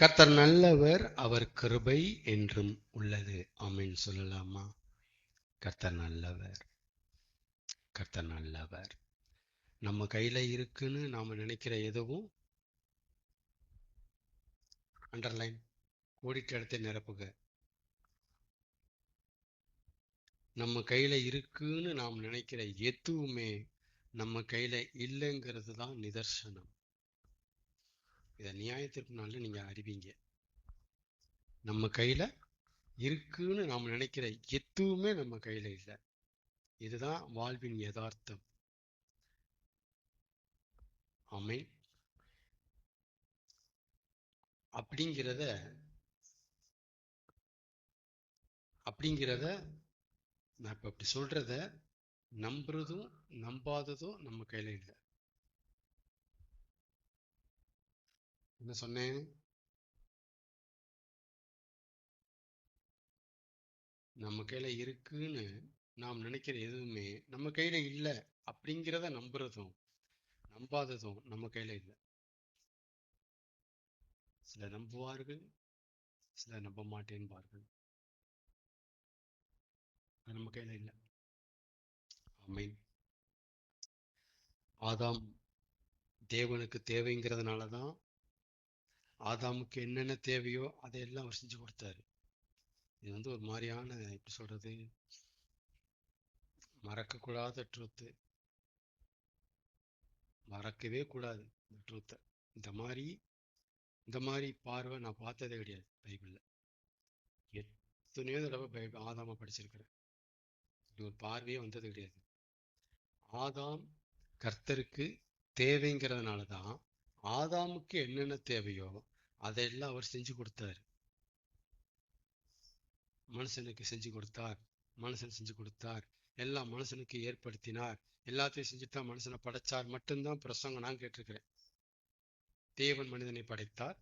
கர்த்தர் நல்லவர், அவர் கிருபை என்றும் உள்ளது. ஆமென் சொல்லலாமா? கர்த்தர் நல்லவர், கர்த்தர் நல்லவர். நம்ம கையில இருக்குன்னு நாம நினைக்கிற எதுவும் அண்டர்லைன் கோடிட்ட இடத்தை நிரப்புக. நம்ம கையில இருக்குன்னு நாம் நினைக்கிற எதுவுமே நம்ம கையில இல்லைங்கிறது தான் நிதர்சனம். இதை நியாயத்திற்கு நாள்ல நீங்க அறிவீங்க. நம்ம கையில இருக்குன்னு நாம் நினைக்கிற எதுவுமே நம்ம கையில இல்லை. இதுதான் வாழ்வின் யதார்த்தம். ஆமென். அப்படிங்கிறத நான் இப்ப அப்படி சொல்றத நம்புறதும் நம்பாததும் நம்ம கையில இல்லை. என்ன சொன்னேன்? நம்ம கையில இருக்குன்னு நாம் நினைக்கிற எதுவுமே நம்ம கையில இல்லை அப்படிங்கிறத நம்புறதும் நம்பாததும் நம்ம கையில இல்லை. சிலர் நம்புவார்கள், சிலர் நம்ப மாட்டேன்பார்கள். அது நம்ம கையில இல்லை. ஆமென். ஆதாம் தேவனுக்கு தேவைங்கிறதுனாலதான் ஆதாமுக்கு என்னென்ன தேவையோ அதையெல்லாம் அவர் செஞ்சு கொடுத்தாரு. இது ஒரு மாதிரியான, எப்படி சொல்றது, மறக்கக்கூடாத ட்ரூத்து. மறக்கவே கூடாது இந்த ட்ரூத்தை. இந்த மாதிரி பார்வை நான் பார்த்ததே கிடையாது பைபிள்ல. எத்தனையோ தடவை ஆதாம படிச்சிருக்கிறேன். இப்படி ஒரு பார்வையே வந்தது கிடையாது. ஆதாம் கர்த்தருக்கு தேவைங்கிறதுனாலதான் ஆதாமுக்கு என்னென்ன தேவையோ அதையெல்லாம் அவர் செஞ்சு கொடுத்தாரு. மனுஷனுக்கு செஞ்சு கொடுத்தார், மனுஷன் செஞ்சு கொடுத்தார், எல்லாம் மனுஷனுக்கு ஏற்படுத்தினார், எல்லாத்தையும் செஞ்சுதான் மனுஷனை படைச்சார் மட்டும்தான் பிரசங்கம் நான் கேட்டிருக்கிறேன். தேவன் மனிதனை படைத்தார்,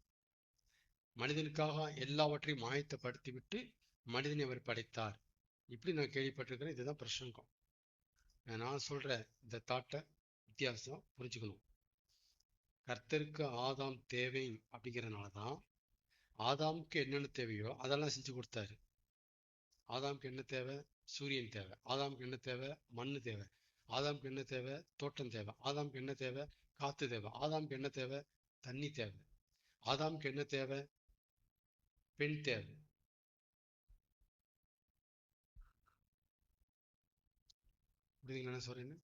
மனிதனுக்காக எல்லாவற்றையும் ஆயத்தப்படுத்தி விட்டு மனிதனை அவர் படைத்தார். இப்படி நான் கேள்விப்பட்டிருக்கிறேன். இதுதான் பிரசங்கம். நான் சொல்ற இந்த தாட்டை வித்தியாசம் புரிஞ்சுக்கணும். கர்த்தருக்கு ஆதாம் தேவை அப்படிங்கிறதுனாலதான் ஆதாமுக்கு என்னென்ன தேவையோ அதெல்லாம் செஞ்சு கொடுத்தாரு. ஆதாமுக்கு என்ன தேவை? சூரியன் தேவை. ஆதாமுக்கு என்ன தேவை? மண்ணு தேவை. ஆதாமுக்கு என்ன தேவை? தோட்டம் தேவை. ஆதாமுக்கு என்ன தேவை? காத்து தேவை. ஆதாமுக்கு என்ன தேவை? தண்ணி தேவை. ஆதாமுக்கு என்ன தேவை? பெண் தேவை. புரியுதுங்களா என்ன சொல்றேன்னு?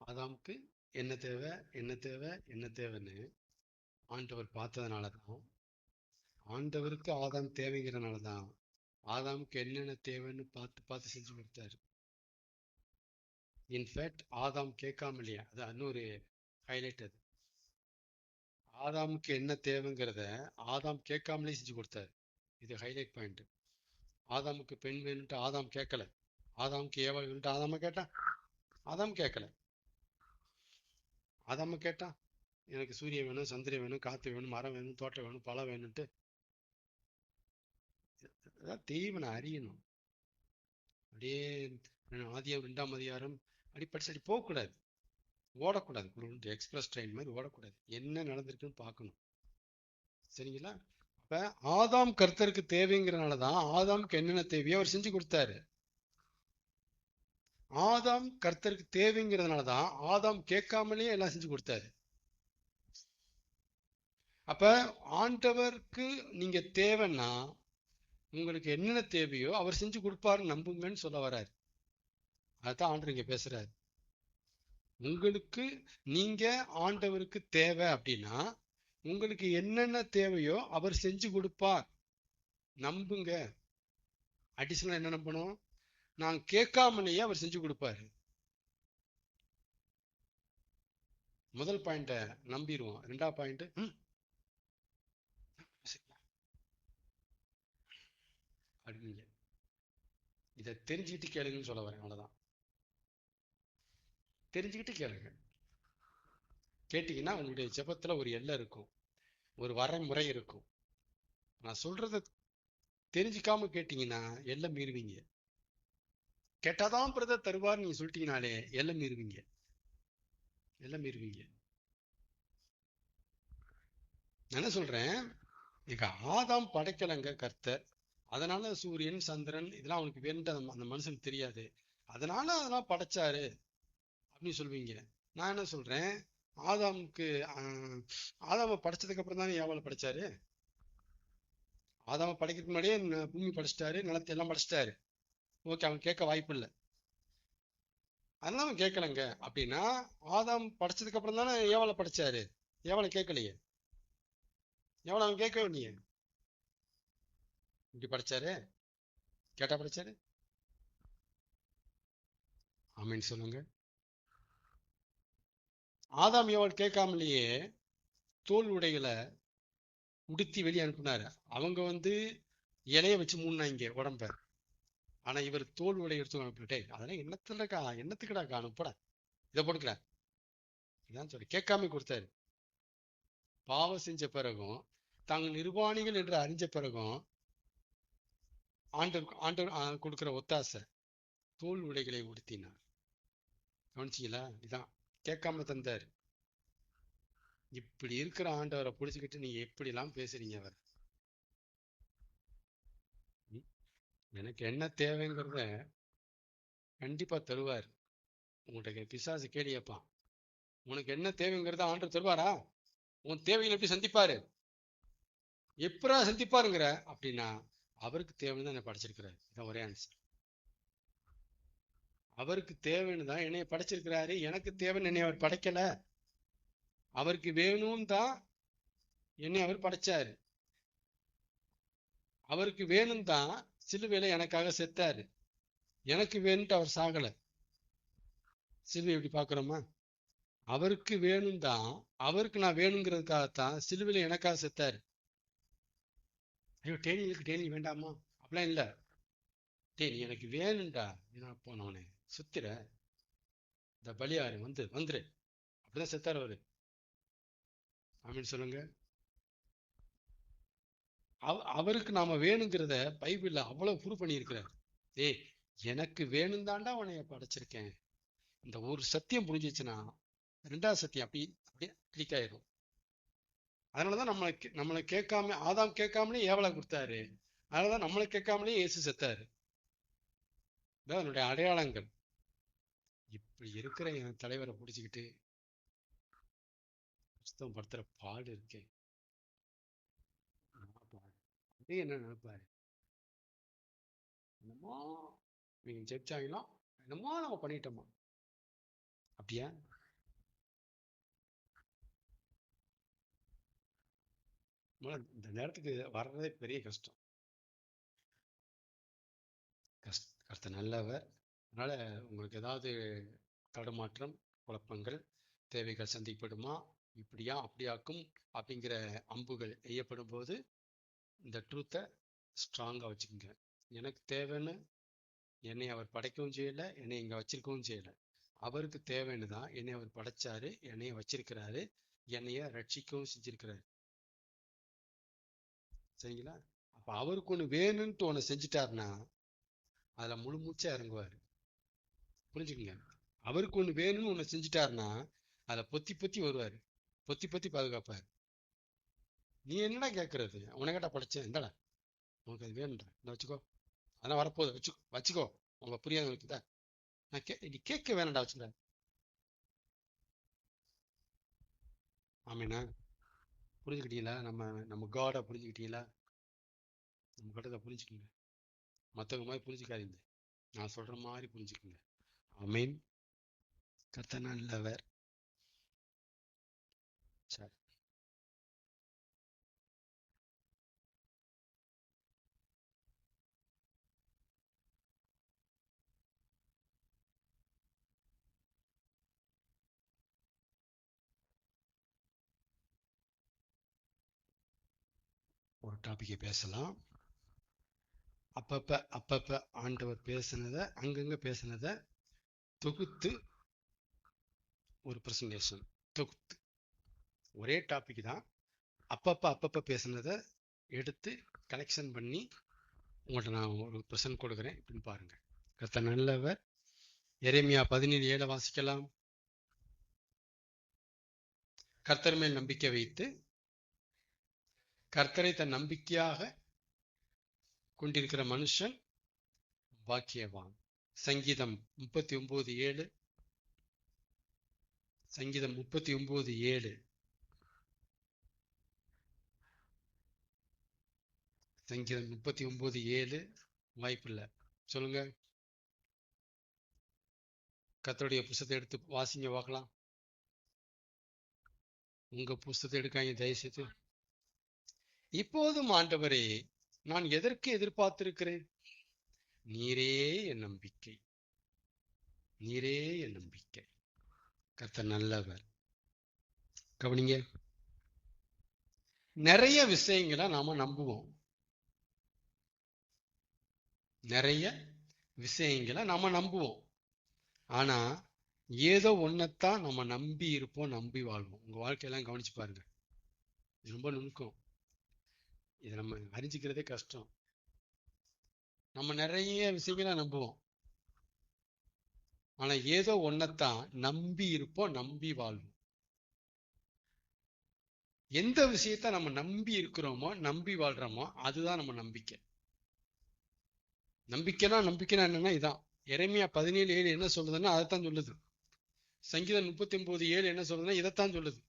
ஆதாமுக்கு என்ன தேவை, என்ன தேவை, என்ன தேவைன்னு ஆண்டவர் பார்த்ததுனாலதான், ஆண்டவருக்கு ஆதாம் தேவைங்கிறனாலதான் ஆதாமுக்கு என்னென்ன தேவைன்னு பார்த்து பார்த்து செஞ்சு கொடுத்தாரு. இன்ஃபேக்ட் ஆதாம் கேட்காமலையா, அது இன்னொரு ஹைலைட். அது ஆதாமுக்கு என்ன தேவைங்கிறத ஆதாம் கேட்காமலே செஞ்சு கொடுத்தாரு. இது ஹைலைட் பாயிண்ட். ஆதாமுக்கு பெண் வேணும்ட்டு ஆதாம் கேட்கல. ஆதாமுக்கு ஏவாள் வேணும்ட்டு ஆதாம கேட்டான்? ஆதாம் கேட்கல. ஆதாம கேட்டான், எனக்கு சூரியன் வேணும், சந்திரன் வேணும், காத்து வேணும், மரம் வேணும், தோட்டம் வேணும், பழம் வேணும்ட்டு. தெய்வனை அறியணும். அப்படியே ஆதியாம் 2ஆம் அதிகாரம் அப்படி படிச்சு போகக்கூடாது, ஓடக்கூடாது. ஒரு எக்ஸ்பிரஸ் ட்ரெயின் மாதிரி ஓடக்கூடாது. என்ன நடந்திருக்குன்னு பார்க்கணும். சரிங்களா? அப்ப ஆதாம் கர்த்தருக்கு தேவைங்கிறனாலதான் ஆதாமுக்கு என்னென்ன தேவையோ அவர் செஞ்சு கொடுத்தாரு. ஆதாம் கர்த்தருக்கு தேவைங்கிறதுனாலதான் ஆதாம் கேட்காமலேயே எல்லாம் செஞ்சு கொடுத்தாரு. அப்ப ஆண்டவருக்கு நீங்க தேவைன்னா உங்களுக்கு என்னென்ன தேவையோ அவர் செஞ்சு கொடுப்பாருன்னு நம்புங்கன்னு சொல்ல வர்றாரு. அதுதான் ஆண்டவர் இங்க பேசுறாரு. உங்களுக்கு நீங்க ஆண்டவருக்கு தேவை அப்படின்னா உங்களுக்கு என்னென்ன தேவையோ அவர் செஞ்சு கொடுப்பார், நம்புங்க. அடிஷனல் என்ன நம்பணும்? நான் கேட்காமலேயே அவர் செஞ்சு கொடுப்பாரு. முதல் பாயிண்ட நம்பிடுவோம். 2ஆம் பாயிண்ட் அப்படிங்க. இதை தெரிஞ்சுக்கிட்டு கேளுங்கன்னு சொல்ல வரேன். அவ்வளவுதான். தெரிஞ்சுக்கிட்டு கேளுங்க. கேட்டீங்கன்னா உங்களுடைய ஜெபத்துல ஒரு எல்லை இருக்கும், ஒரு வரைமுறை இருக்கும். நான் சொல்றத தெரிஞ்சுக்காம கேட்டீங்கன்னா எல்லை மீறுவீங்க. கேட்டாதான் பிரதர் தருவார் நீங்க சொல்லிட்டீங்கனாலே எல்லை மீறுவீங்க, எல்லை மீறுவீங்க. நான் என்ன சொல்றேன், இங்க ஆதாம் படைக்கலைங்க கர்த்தர். அதனால சூரியன் சந்திரன் இதெல்லாம் அவனுக்கு வேணும்ட்டு அந்த மனுஷனுக்கு தெரியாது, அதெல்லாம் படைச்சாரு அப்படின்னு சொல்லுவீங்க. நான் என்ன சொல்றேன், ஆதாமுக்கு ஆதாம படைச்சதுக்கு அப்புறம் தானே ஏவாளை படைச்சாரு. ஆதாம படைக்கிறதுக்கு முன்னாடியே பூமி படைச்சிட்டாரு, நிலத்தை எல்லாம் படைச்சிட்டாரு. ஓகே, அவன் கேட்க வாய்ப்பு இல்லை, அதனால அவன் கேட்கலங்க. அப்படின்னா ஆதாம் படைச்சதுக்கு அப்புறம் தானே ஏவாளை படைச்சாரு, ஏவாளை கேட்கலையே, ஏவாளை அவன் கேட்கவே இல்லையே. இப்படி படைச்சாரு, கேட்டா படைச்சாரு. ஆமீன் சொல்லுங்க. ஆதாம் ஏவாள் கேட்காமலேயே தோல் உடைகளை உடுத்தி வெளியே அனுப்புனாரு. அவங்க இலைய வச்சு மூடினாங்க உடம்ப. ஆனா இவர் தோல் உடை எடுத்து அனுப்பிட்டே, அதெல்லாம் என்னத்துக்குடா அனுப்பட, இதை போட்டுக்கிற, இதான் சொல்லி கேட்காம கொடுத்தாரு. பாவம் செஞ்ச பிறகும், தாங்கள் நிர்வாணிகள் என்று அறிஞ்ச பிறகும் ஆண்டவர் ஆண்டவர் கொடுக்கிற ஒத்தாசை தோல் உடைகளை உடுத்தினார். கவனிச்சிங்களா? இதான் கேட்காம தந்தார். இப்படி இருக்கிற ஆண்டவரை புடிச்சுக்கிட்டு நீங்க எப்படி எல்லாம் பேசுறீங்க? அவர் எனக்கு என்ன தேவைங்கிறத கண்டிப்பா தருவார். உங்கள்கிட்ட பிசாசு கேளியப்பான், உனக்கு என்ன தேவைங்கிறத ஆண்டவர் தருவாரா? உன் தேவைகளை எப்படி சந்திப்பாரு, எப்படா சந்திப்பாருங்கிற அப்படின்னா, அவருக்கு தேவைன்னு தான் என்னை படைச்சிருக்கிறாரு. இதான் ஒரே ஆன்சர். அவருக்கு தேவைன்னு தான் என்னைய படைச்சிருக்கிறாரு. எனக்கு தேவைன்னு என்னை அவர் படைக்கல, அவருக்கு வேணும்னு தான் என்னை அவர் படைச்சாரு. அவருக்கு வேணும் தான் சிலுவையில எனக்காக செத்தாரு. எனக்கு வேணும்ட்டு அவர் சாகல. சிலுவை எப்படி பாக்குறோமா? அவருக்கு வேணும் தான், அவருக்கு நான் வேணுங்கிறதுக்காகத்தான் சிலுவையில எனக்காக செத்தாரு. ஐயோ டேனியலுக்கு டேனியல் வேண்டாமா அப்படிலாம் இல்ல. டேய் நீ எனக்கு வேணும்டா, போனவனே சுத்திர இந்த பலியாரு வந்துரு, அப்படிதான் செத்தாரு அவரு. அப்படின்னு சொல்லுங்க. அவருக்கு நாம வேணுங்கிறத பைபிள்ல அவ்வளவு ப்ரூவ் பண்ணியிருக்கிறார். ஏய் எனக்கு வேணும் தாண்டா உன்னைய படைச்சிருக்கேன். இந்த ஒரு சத்தியம் புரிஞ்சிச்சுன்னா ரெண்டாவது சத்தியம் அப்படியே கிளிக் ஆயிரும். அதனாலதான் நம்மளை கேட்காம ஆதாம் கேட்காமலே ஏவலை கொடுத்தாரு. அதனாலதான் நம்மளை கேட்காமலே இயேசு செத்தாரு. இதான் என்னுடைய அடையாளங்கள். இப்படி இருக்கிற என் தலைவரை பிடிச்சுக்கிட்டு புஸ்தகம் படுத்துற பாடு இருக்கேன். அதே என்ன நினைப்பாரு, என்னமோ நீங்க ஜெயிச்சாங்கன்னா என்னமோ நம்ம பண்ணிட்டோமா, அப்படியா? இந்த நேரத்துக்கு வர்றதே பெரிய கஷ்டம். கர்த்தர் நல்லவர். அதனால உங்களுக்கு ஏதாவது தடுமாற்றம், குழப்பங்கள், தேவைகள் சந்திக்கப்படுமா, இப்படியா அப்படியாக்கும் அப்படிங்கிற அம்புகள் எய்யப்படும் போது இந்த ட்ரூத்தை ஸ்ட்ராங்கா வச்சுக்கோங்க. எனக்கு தேவைன்னு என்னை அவர் படைக்கவும் செய்யல, என்னை இங்க வச்சிருக்கவும் செய்யல. அவருக்கு தேவைன்னு தான் என்னை அவர் படைச்சாரு, என்னைய வச்சிருக்கிறாரு, என்னைய ரட்சிக்கவும் செஞ்சிருக்கிறாரு. சரிங்களா? அப்ப அவருக்கு ஒண்ணு வேணும்ட்டு ஒண்ணு செஞ்சுட்டாருன்னா அதுல முழு மூச்சா இறங்குவாரு. புரிஞ்சுக்குங்க. அவருக்கு ஒண்ணு வேணும்னு ஒண்ணு செஞ்சுட்டாருன்னா அதை பொத்தி பொத்தி வருவாரு, பொத்தி பொத்தி பாதுகாப்பாரு. நீ என்னடா கேட்கறது, உனக்கிட்ட படைச்சேன், இந்தடா உனக்கு அது வேணும்டா, இந்த வச்சுக்கோ, அதெல்லாம் வரப்போகுது, வச்சுக்கோ உங்க புரியாதவங்களுக்கு தான் நீ கேட்க வேணாம்டா, வச்சுக்க. ஆமீனா? புரிஞ்சுக்கிட்டீங்களா? நம்ம காடை புரிஞ்சுக்கிட்டீங்களா? நம்ம கடத்தை புரிஞ்சுக்கோங்க. மற்றவங்க மாதிரி புரிஞ்சுக்காதீங்க, நான் சொல்ற மாதிரி புரிஞ்சுக்கோங்க. ஆமீன். கர்த்தர் நல்லவர். சரி, ஒரு டாபிக்கை பேசலாம். அப்பப்ப ஆண்டவர் பேசுனதை, அங்கங்க பேசுனதை தொகுத்து ஒரு பிரசன்டேஷன், தொகுத்து ஒரே டாபிக் தான், அப்பப்ப பேசுனதை எடுத்து கலெக்ஷன் பண்ணி உங்கள்கிட்ட நான் ஒரு பிரசன்ட் கொடுக்குறேன். இப்படின்னு பாருங்க. கர்த்தர் நல்லவர். எரேமியா 17:7 வாசிக்கலாம். கர்த்தர் மேல் நம்பிக்கை வைத்து கர்த்தரை தன் நம்பிக்கையாக கொண்டிருக்கிற மனுஷன் பாக்கியவான். சங்கீதம் 39:7. சங்கீதம் 39:7. சங்கீதம் 39:7. வாய்ப்பில்லை, சொல்லுங்க. கர்த்தருடைய புஸ்தகத்தை எடுத்து வாசிங்க பார்க்கலாம். உங்க புஸ்தகத்தை எடுக்காங்க தயவுசெய்து. இப்போதும் ஆண்டவரே, நான் எதற்கு எதிர்பார்த்திருக்கிறேன்? நீரே என் நம்பிக்கை, நீரே என் நம்பிக்கை. கர்த்தர் நல்லவர். கவனிங்க, நிறைய விஷயங்களை நாம நம்புவோம். நிறைய விஷயங்களை நாம நம்புவோம். ஆனா ஏதோ ஒன்னத்தான் நம்ம நம்பி இருப்போம், நம்பி வாழ்வோம். உங்க வாழ்க்கையெல்லாம் கவனிச்சு பாருங்க. இது ரொம்ப நுணுக்கம். இதை நம்ம அறிஞ்சிக்கிறதே கஷ்டம். நம்ம நிறைய விஷயங்களை நம்புவோம். ஆனா ஏதோ ஒன்னத்தான் நம்பி இருப்போம், நம்பி வாழ்வோம். எந்த விஷயத்த நம்ம நம்பி இருக்கிறோமோ, நம்பி வாழ்றோமோ, அதுதான் நம்ம நம்பிக்கை. நம்பிக்கைனா என்னன்னா இதான். எரேமியா 17:7 என்ன சொல்லுதுன்னா அதைத்தான் சொல்லுது. சங்கீதம் 39:7 என்ன சொல்லுதுன்னா இதைத்தான் சொல்லுது.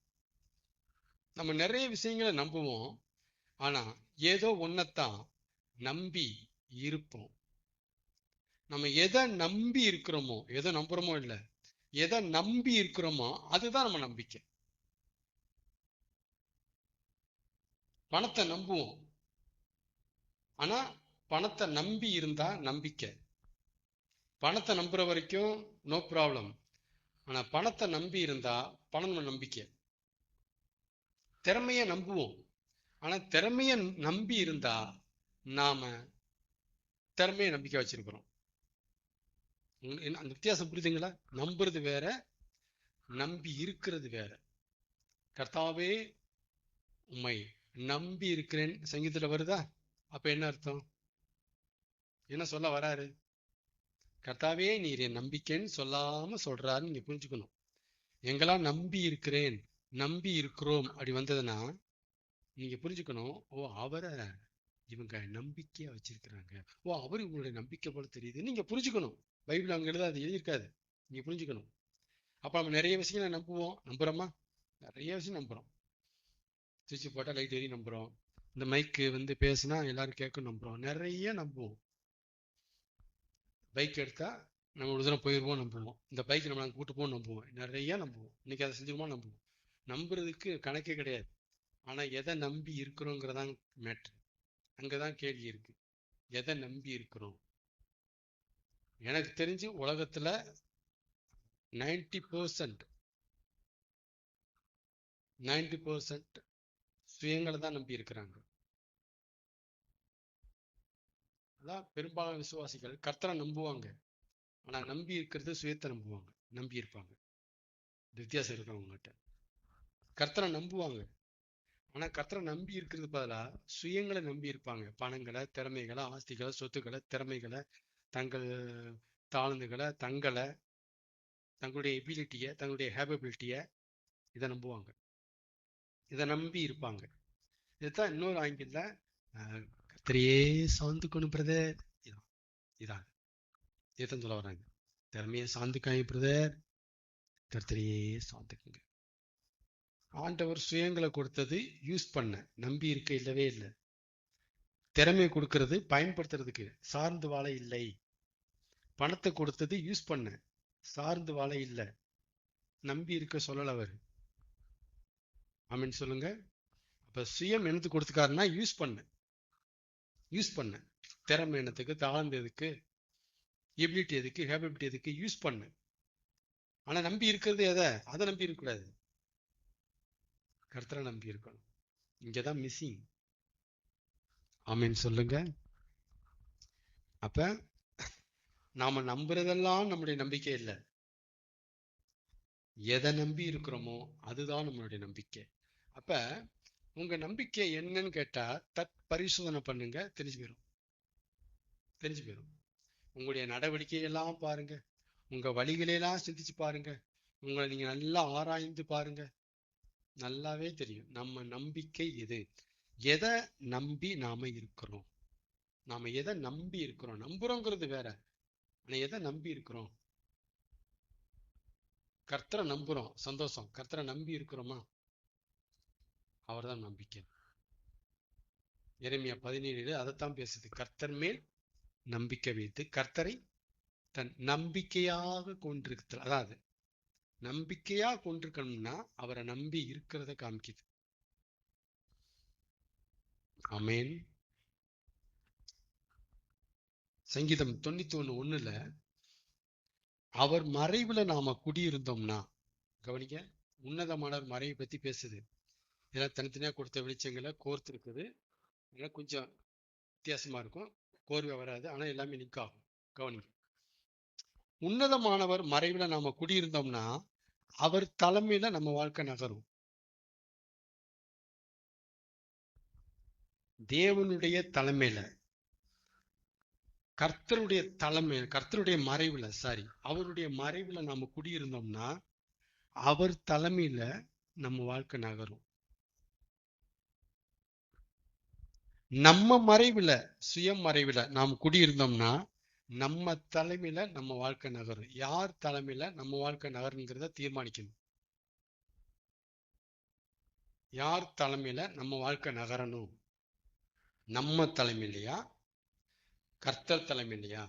நம்ம நிறைய விஷயங்களை நம்புவோம். ஆனா ஏதோ ஒன்னத்தான் நம்பி இருப்போம். நம்ம எதை நம்பி இருக்கிறோமோ, எதை நம்புறோமோ இல்ல, எதை நம்பி இருக்கிறோமோ அதுதான் நம்ம நம்பிக்கை. பணத்தை நம்புவோம். ஆனா பணத்தை நம்பி இருந்தா நம்பிக்கை. பணத்தை நம்புற வரைக்கும் நோ ப்ராப்ளம். ஆனா பணத்தை நம்பி இருந்தா பணம் நம்ம நம்பிக்கை. திறமைய நம்புவோம். ஆனா திறமைய நம்பி இருந்தா நாம திறமைய நம்பிக்கை வச்சிருக்கிறோம். அந்த வித்தியாசம் புரியுதுங்களா? நம்புறது வேற, நம்பி இருக்கிறது வேற. கர்த்தாவே உம்மை நம்பி இருக்கிறேன் சங்கீதத்துல வருதா? அப்ப என்ன அர்த்தம்? என்ன சொல்ல வராரு? கர்த்தாவே நீர் என் நம்பிக்கைன்னு சொல்லாம சொல்றாரு. நீங்க புரிஞ்சுக்கணும். எங்கெல்லாம் நம்பி இருக்கிறேன், நம்பி இருக்கிறோம் அப்படி வந்ததுன்னா நீங்க புரிஞ்சுக்கணும், ஓ அவரை இவங்க நம்பிக்கையா வச்சிருக்கிறாங்க, ஓ அவரு இவங்களுடைய நம்பிக்கை போல தெரியுது. நீங்க புரிஞ்சுக்கணும். பைபிள் அங்க எழுத அது எழுதியிருக்காது. நீங்க புரிஞ்சுக்கணும். அப்ப நம்ம நிறைய விஷயங்களை நம்புவோம். நம்புறோமா? நிறைய விஷயம் நம்புறோம். சுவிட்ச் போட்டா லைட் எரிய நம்புறோம். இந்த மைக்கு பேசினா எல்லாரும் கேட்கும் நம்புறோம். நிறைய நம்புவோம். பைக் எடுத்தா நம்ம ஒரு தூரம் போயிடுவோம் நம்புவோம். இந்த பைக் நம்ம கூட்டு போவோம் நம்புவோம். நிறைய நம்புவோம். இன்னைக்கு அதை செஞ்சுருமா நம்புவோம். நம்புறதுக்கு கணக்கே கிடையாது. ஆனா எதை நம்பி இருக்கிறோங்கிறதான் மேட்ரு. அங்கதான் கேள்வி இருக்கு. எதை நம்பி இருக்கிறோம்? எனக்கு தெரிஞ்சு உலகத்துல 90% சுயங்களை தான் நம்பி இருக்கிறாங்க. அதான் பெரும்பாலான விசுவாசிகள் கர்த்தரை நம்புவாங்க. ஆனா நம்பி இருக்கிறது சுயத்தை நம்புவாங்க, நம்பி இருப்பாங்க. வித்தியாசம் இருக்கு அவங்ககிட்ட. கர்த்தரை நம்புவாங்க. ஆனா கர்த்தரை நம்பி இருக்கிறது பதிலா சுயங்களை நம்பி இருப்பாங்க. பணங்களை, திறமைகளை, ஆஸ்திகளை, சொத்துக்களை, திறமைகளை, தங்கள் தாழ்ந்துகளை, தங்களுடைய எபிலிட்டியை, தங்களுடைய ஹேபபிலிட்டியை, இதை நம்புவாங்க. இதை நம்பி இருப்பாங்க. இதுதான் இன்னொரு ஆங்கில கர்த்தரையே சார்ந்துக்கணும் பிரதர். இதான் இதான் இதைத்தான் சொல்ல வராங்க. திறமையை சார்ந்துக்காங்க பிரதர், கர்த்தரையே சார்ந்துக்குங்க. ஆண்டவர் சுயங்களை கொடுத்தது யூஸ் பண்ண, நம்பி இருக்க இல்லவே இல்லை. திறமையை கொடுக்கறது பயன்படுத்துறதுக்கு, சார்ந்து வாழ இல்லை. பணத்தை கொடுத்தது யூஸ் பண்ண, சார்ந்து வாழ இல்லை. நம்பி இருக்க சொல்லல அவர். ஆமீன் சொல்லுங்க. அப்ப சுயம் என்னத்துக்கு கொடுத்துக்காருன்னா யூஸ் பண்ண. திறமை என்னத்துக்கு, தாழ்ந்ததுக்கு, எபிலிட்டி எதுக்கு, ஹேபிலிட்டி எதுக்கு, யூஸ் பண்ண. ஆனா நம்பி இருக்கிறது எதை? அதை நம்பி இருக்கக்கூடாது. கர்த்தரை நம்பி இருக்கணும். இங்கதான் மிஸ்ஸிங். ஆமீன் சொல்லுங்க. அப்ப நாம நம்புறதெல்லாம் நம்முடைய நம்பிக்கை இல்லை. எதை நம்பி இருக்கிறோமோ அதுதான் நம்மளுடைய நம்பிக்கை. அப்ப உங்க நம்பிக்கை என்னன்னு கேட்டா பரிசோதனை பண்ணுங்க, தெரிஞ்சு போயிடும். உங்களுடைய நடவடிக்கையெல்லாம் பாருங்க, உங்க வழிகளையெல்லாம் சிந்திச்சு பாருங்க, உங்களை நீங்க நல்லா ஆராய்ந்து பாருங்க. நல்லாவே தெரியும் நம்ம நம்பிக்கை எது. எதை நம்பி நாம இருக்கிறோம்? நாம எதை நம்பி இருக்கிறோம்? நம்புறோங்கிறது வேற, ஆனா எதை நம்பி இருக்கிறோம்? கர்த்தரை நம்புறோம், சந்தோஷம். கர்த்தரை நம்பி இருக்கிறோமா? அவர்தான் நம்பிக்கை. எரேமியா 17 அதைத்தான் பேசுது. கர்த்தர் மேல் நம்பிக்கை வைத்து கர்த்தரை தன் நம்பிக்கையாக கொண்டிருக்கிறார். அதாவது நம்பிக்கையா கொண்டிருக்கணும்னா அவரை நம்பி இருக்கிறத காமிக்குது. ஆமென். சங்கீதம் 91:1 அவர் மறைவுல நாம குடியிருந்தோம்னா, கவனிக்க, உன்னதமானவர் மறைவை பத்தி பேசுது. இதெல்லாம் தனித்தனியா கொடுத்த வெளிச்சங்களை கோர்த்து இருக்குது. இதெல்லாம் கொஞ்சம் வித்தியாசமா இருக்கும், கோர்வை வராது, ஆனா எல்லாமே லிங்க் ஆகும். கவனிக்க, உன்னதமானவர் மறைவுல நாம குடியிருந்தோம்னா அவர் தலைமையில நம்ம வாழ்க்கை நகரும். தேவனுடைய தலைமையில, கர்த்தருடைய தலைமையில, கர்த்தருடைய மறைவுல, அவருடைய மறைவுல நாம குடியிருந்தோம்னா அவர் தலைமையில நம்ம வாழ்க்கை நகரும். நம்ம மறைவுல, சுய மறைவுல நாம் குடியிருந்தோம்னா நம்ம தலைமையில நம்ம வாழ்க்கை நகரும். யார் தலைமையில நம்ம வாழ்க்கை நகருங்கிறத தீர்மானிக்கணும். யார் தலைமையில நம்ம வாழ்க்கை நகரணும்? நம்ம தலைமையிலையா, கர்த்தர் தலைமையிலையா?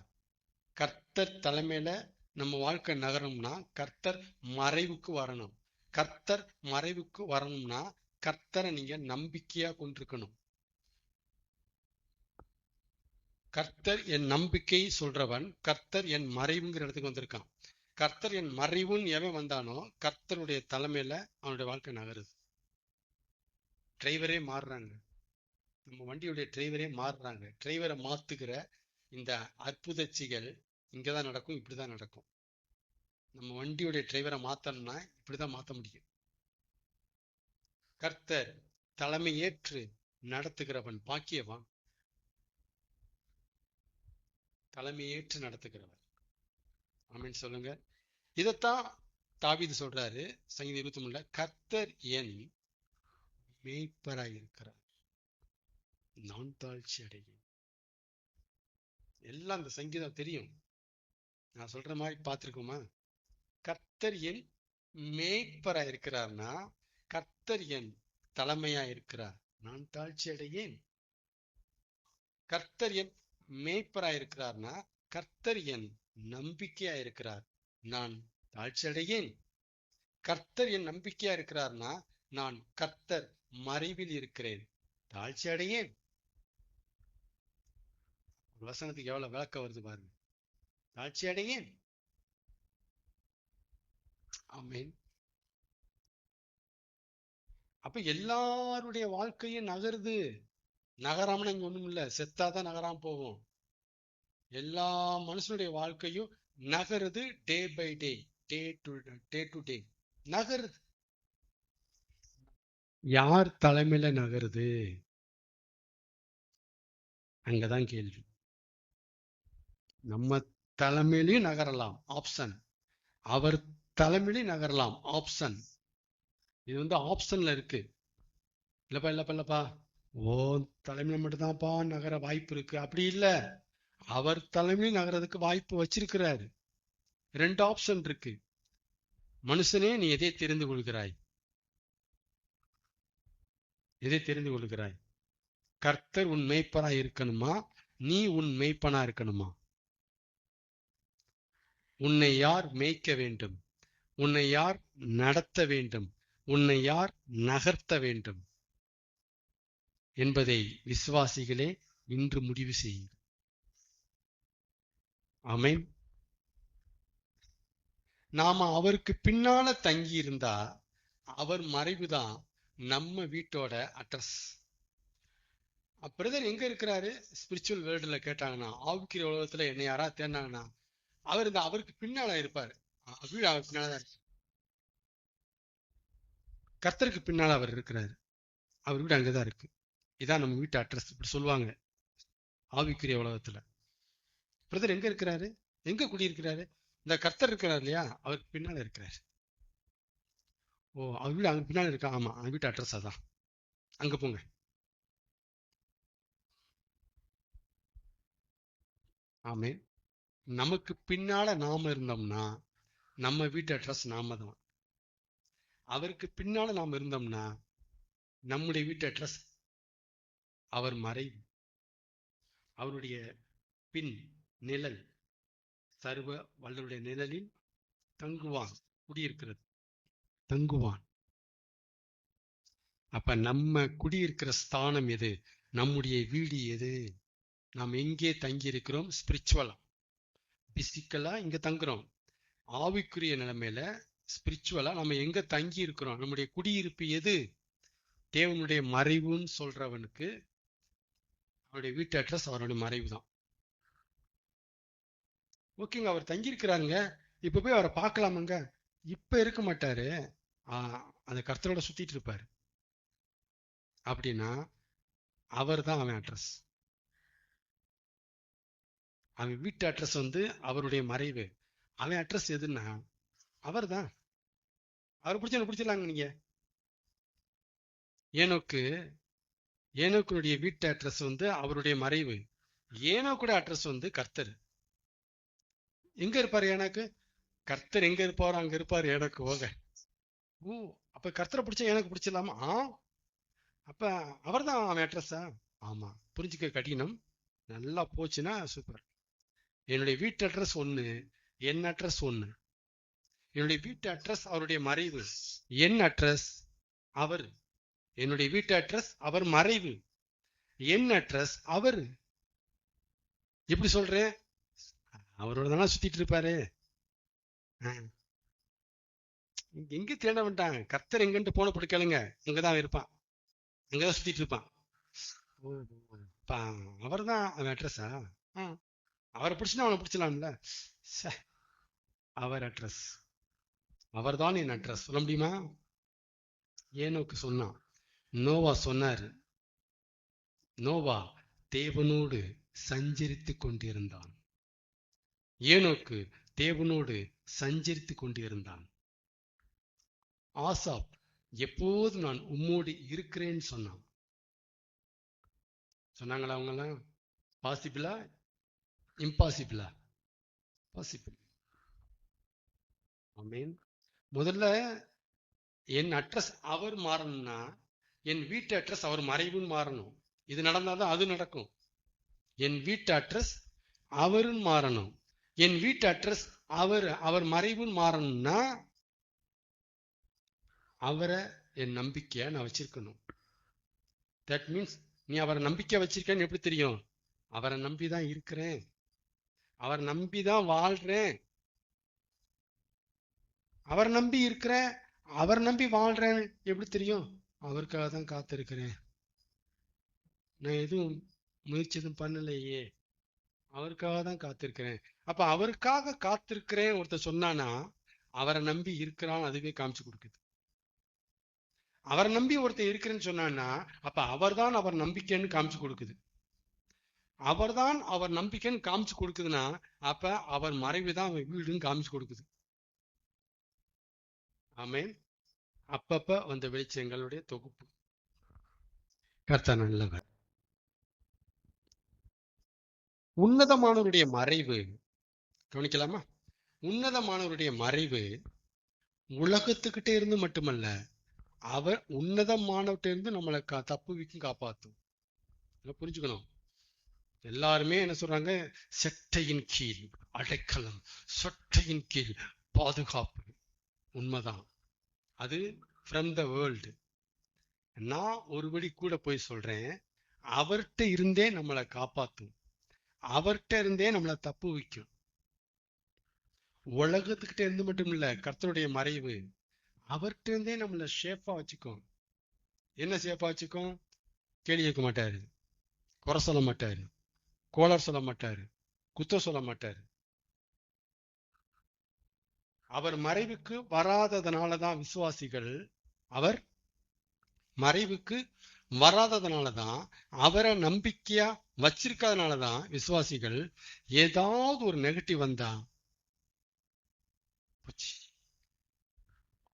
கர்த்தர் தலைமையில நம்ம வாழ்க்கை நகரணும்னா கர்த்தர் மறைவுக்கு வரணும். கர்த்தர் மறைவுக்கு வரணும்னா கர்த்தரை நீங்க நம்பிக்கையா கொண்டிருக்கணும். கர்த்தர் என் நம்பிக்கை சொல்றவன் கர்த்தர் என் மறைவுங்கிற இடத்துக்கு வந்திருக்கான். கர்த்தர் என் மறைவுன்னு எவன் வந்தானோ கர்த்தருடைய தலைமையில அவனுடைய வாழ்க்கை நகருது. டிரைவரே மாறுறாங்க. நம்ம வண்டியுடைய டிரைவரே மாறுறாங்க. டிரைவரை மாத்துகிற இந்த அற்புதச்சிகள் இங்கதான் நடக்கும், இப்படிதான் நடக்கும். நம்ம வண்டியுடைய டிரைவரை மாத்தணும்னா இப்படிதான் மாத்த முடியும். கர்த்தர் தலைமை ஏற்று நடத்துகிறவன் பாக்கியவான். தலைமை ஏற்று நடத்துகிறவன். ஆமென் சொல்லுங்க. இதத்தான் தாவீது சொல்றாரு சங்கீதம் 23, கர்த்தர் என் மேய்ப்பராயிருக்கிறார், நான் தாழ்ச்சி அடையேன். எல்லாம் அந்த சங்கீதம் தெரியும். நான் சொல்ற மாதிரி பார்த்திருக்கோமா? கர்த்தர் என் மேய்ப்பரா இருக்கிறார்னா கர்த்தர் என் தலைமையா இருக்கிறார், நான் தாழ்ச்சி அடையேன். கர்த்தர் என் மேய்ப்பரா இருக்கிறார்னா கர்த்தர் என் நம்பிக்கையா இருக்கிறார், நான் தாழ்ச்சி அடையேன். கர்த்தர் என் நம்பிக்கையா இருக்கிறார்னா நான் கர்த்தர் மறைவில் இருக்கிறேன், தாழ்ச்சி அடையேன். வசனத்துக்கு எவ்வளவு விளக்கம் வருது பாருங்க. தாழ்ச்சி அடையேன். ஆமென். அப்ப எல்லாருடைய வாழ்க்கையும் நகருது. நகராமனா இங்க ஒண்ணும் இல்ல, செத்தாதான் நகராம போகும். எல்லா மனுஷனுடைய வாழ்க்கையும் நகருது. Day by day, day to day நகருது. யார் தலைமையில நகருது? அங்கதான் கேள்வி. நம்ம தலைமையிலையும் நகரலாம், ஆப்ஷன். அவர் தலைமையிலையும் நகரலாம், ஆப்ஷன். இது ஆப்ஷன்ல இருக்கு. இல்லப்பா ஓ தலைமையில மட்டும்தான்ப்பா நகர வாய்ப்பு இருக்கு, அப்படி இல்ல. அவர் தலைமையிலும் நகரதுக்கு வாய்ப்பு வச்சிருக்கிறாரு. 2 ஆப்ஷன் இருக்கு. மனுஷனே, நீ எதை தெரிந்து கொள்கிறாய்? எதை தெரிந்து கொள்கிறாய்? கர்த்தர் உன் மேய்ப்பனா இருக்கணுமா, நீ உன் மேய்ப்பனா இருக்கணுமா? உன்னை யார் மேய்க்க வேண்டும்? உன்னை யார் நடத்த வேண்டும்? உன்னை யார் நகர்த்த வேண்டும் என்பதை விசுவாசிகளே இன்று முடிவு செய்யுங்கள். ஆமென். நாம அவருக்கு பின்னால தங்கி இருந்தா அவர் மறைவுதான் நம்ம வீட்டோட அட்ரஸ். பிரதர் எங்க இருக்கிறாரு ஸ்பிரிச்சுவல் வேர்ல்டுல கேட்டாங்கன்னா, ஆவிக்குரிய உலகத்துல என்னை யாராவது தேடினாங்கன்னா அவருக்கு பின்னால இருப்பாரு. வீடு அவர் பின்னாலதான் இருக்கு. கர்த்தருக்கு பின்னால அவர் இருக்கிறாரு. அவர் வீடு அங்கதான் இருக்கு. இதான் நம்ம வீட்டு அட்ரஸ், இப்படி சொல்லுவாங்க ஆவிக்குரிய உலகத்துல. பிரதர் எங்க இருக்கிறாரு, எங்க குடியிருக்கிறாரு? இந்த கர்த்தர் இருக்கிறார் இல்லையா, அவருக்கு பின்னால இருக்கிறாரு. ஓ, அவர் வீடு அங்க பின்னால இருக்கா? ஆமா, அந்த வீட்டு அட்ரஸ் அதான், அங்க போங்க. ஆமென். நமக்கு பின்னால நாம இருந்தோம்னா நம்ம வீட்டு அட்ரஸ் நாம தான். அவருக்கு பின்னால நாம இருந்தோம்னா நம்முடைய வீட்டு அட்ரஸ் அவர் மறைவு. அவருடைய பின் நிழல், சர்வ வல்லவருடைய நிழலில் தங்குவான். குடியிருக்கிறது, தங்குவான். அப்ப நம்ம குடியிருக்கிற ஸ்தானம் எது? நம்முடைய வீடு எது? நாம் எங்கே தங்கி இருக்கிறோம்? ஸ்பிரிச்சுவலா, பிசிக்கலா இங்க தங்குறோம். ஆவிக்குரிய நிலைமையில ஸ்பிரிச்சுவலா நம்ம எங்க தங்கி இருக்கிறோம்? நம்முடைய குடியிருப்பு எது? தேவனுடைய மறைவுன்னு சொல்றவனுக்கு அவருடைய வீட்டு அட்ரஸ் அவருடைய மறைவு தான். ஓகேங்க, அவர் தங்கி இருக்கிறாருங்க, இப்ப போய் அவரை பார்க்கலாமாங்க? இப்ப இருக்க மாட்டாரு. அந்த கர்த்தரோட சுத்திட்டு இருப்பாரு. அப்படின்னா அவர் தான் அவன் அட்ரஸ். அவன் வீட்டு அட்ரஸ் அவருடைய மறைவு. அவன் அட்ரஸ் எதுன்னா அவர் தான். அவரை பிடிச்சிடலாங்க நீங்க. ஏனோக்குடைய வீட்டு அட்ரஸ் அவருடைய மறைவு. ஏனோக்குடைய அட்ரஸ் கர்த்தர். எங்க இருப்பாரு ஏனோக்கு? கர்த்தர் எங்க இருப்பாரோ அங்க இருப்பாரு ஏனோக்கு. போக ஓ, அப்ப கர்த்தரை பிடிச்சா எனக்கு பிடிச்சிடலாமா? அப்ப அவர் தான் அவன் அட்ரஸா? ஆமா, புரிஞ்சுக்க கடினம். நல்லா போச்சுன்னா சூப்பர். என்னுடைய வீட்டு அட்ரஸ் ஒண்ணு, என் அட்ரஸ் ஒண்ணு. என்னுடைய வீட்டு அட்ரஸ் அவருடைய மறைவு, என் அட்ரஸ் அவர். என்னுடைய வீட்டு அட்ரஸ் அவர் மறைவு, என் அட்ரஸ் அவர். எப்படி சொல்றேன்? அவரோட தானே சுத்திட்டு இருப்பாரு. எங்க தேட வேண்டாம், கர்த்தர் எங்கன்ட்டு போன போட்டு கேளுங்க, அங்கதான் இருப்பான், அங்கதான் சுத்திட்டு இருப்பான். அவர் தான் அவன் அட்ரஸா? அவரை பிடிச்சுன்னா அவனை பிடிச்சலாம்ல. அவர் அட்ரஸ், அவர் தான் என் அட்ரஸ் சொல்ல முடியுமா? ஏனோக்கு சொன்னான், நோவா சொன்னாரு. நோவா தேவனோடு சஞ்சரித்துக் கொண்டிருந்தான். ஏனோக்கு தேவனோடு சஞ்சரித்துக் கொண்டிருந்தான். ஆசாப் எப்போது நான் உம்மோடு இருக்கிறேன்னு சொன்னான். சொன்னாங்களா அவங்கெல்லாம்? பாசிபிளா இம்பாசிபிளா? பாசிபிள். ஆமென். முதல்ல என் அட்ரஸ் அவர் மாறணும்னா என் வீட்டு அட்ரஸ் அவர் மறைவுன்னு மாறணும். இது நடந்தாதான் அது நடக்கும். என் வீட்டு அட்ரஸ் அவருன்னு மாறணும். என் வீட்டு அட்ரஸ் அவர் மறைவுன்னு மாறணும்னா அவரை என் நம்பிக்கையா நான் வச்சிருக்கணும். தட் மீன்ஸ் நீ அவரை நம்பிக்கை வச்சிருக்கேன்னு எப்படி தெரியும்? அவரை நம்பிதான் இருக்கிறேன், அவரை நம்பிதான் வாழ்றேன். அவரை நம்பி இருக்கிற, அவரை நம்பி வாழ்றேன்னு எப்படி தெரியும்? அவருக்காக தான் காத்திருக்கிறேன். நான் எதுவும் முயற்சி எதுவும் பண்ணலையே, அவருக்காக தான் காத்திருக்கிறேன். அப்ப அவருக்காக காத்திருக்கிறேன் ஒருத்தர் சொன்னானா அவரை நம்பி இருக்கிறான், அதுவே காமிச்சு கொடுக்குது. அவரை நம்பி ஒருத்தர் இருக்கிறேன்னு சொன்னான்னா அப்ப அவர்தான் அவர் நம்பிக்கைன்னு காமிச்சு கொடுக்குது. அவர்தான் அவர் நம்பிக்கைன்னு காமிச்சு கொடுக்குதுன்னா அப்ப அவர் மறைவுதான் அவன் வீடுன்னு காமிச்சு கொடுக்குது. ஆமென். அப்பப்ப வந்த வெளிச்சங்களுடைய தொகுப்பு. கர்த்தர் நல்லவர். உன்னதமானவருடைய மறைவு கவனிக்கலாமா? உன்னதமானவருடைய மறைவு உலகத்துக்கிட்டே இருந்து மட்டுமல்ல, அவர் உன்னதமானவர்கிட்ட இருந்து நம்மளை தப்புவிக்கும், காப்பாத்தும். புரிஞ்சுக்கணும். எல்லாருமே என்ன சொல்றாங்க? செட்டையின் கீழ் அடைக்கலம், சொட்டையின் கீழ் பாதுகாப்பு. உண்மைதான், அது ஃப்ரம் த வேர்ல்டு. நான் ஒருபடி கூட போய் சொல்றேன், அவர்கிட்ட இருந்தே நம்மளை காப்பாத்தும், அவர்கிட்ட இருந்தே நம்மளை தப்பு வைக்கும். உலகத்துக்கிட்ட இருந்து மட்டும் இல்ல, கர்த்தருடைய மறைவு அவர்கிட்ட இருந்தே நம்மளை ஷேப்பா வச்சுக்கோம். என்ன ஷேப்பா வச்சுக்கோம்? கேள்வி கேட்க மாட்டாரு, குறை சொல்ல மாட்டாரு, கோளாறு சொல்ல மாட்டாரு, குத்தம் சொல்ல மாட்டாரு. அவர் மறைவுக்கு வராததுனாலதான் விசுவாசிகள், அவர் மறைவுக்கு வராததுனாலதான், அவரை நம்பிக்கையா வச்சிருக்காதனாலதான் விசுவாசிகள் ஏதாவது ஒரு நெகட்டிவ் வந்தா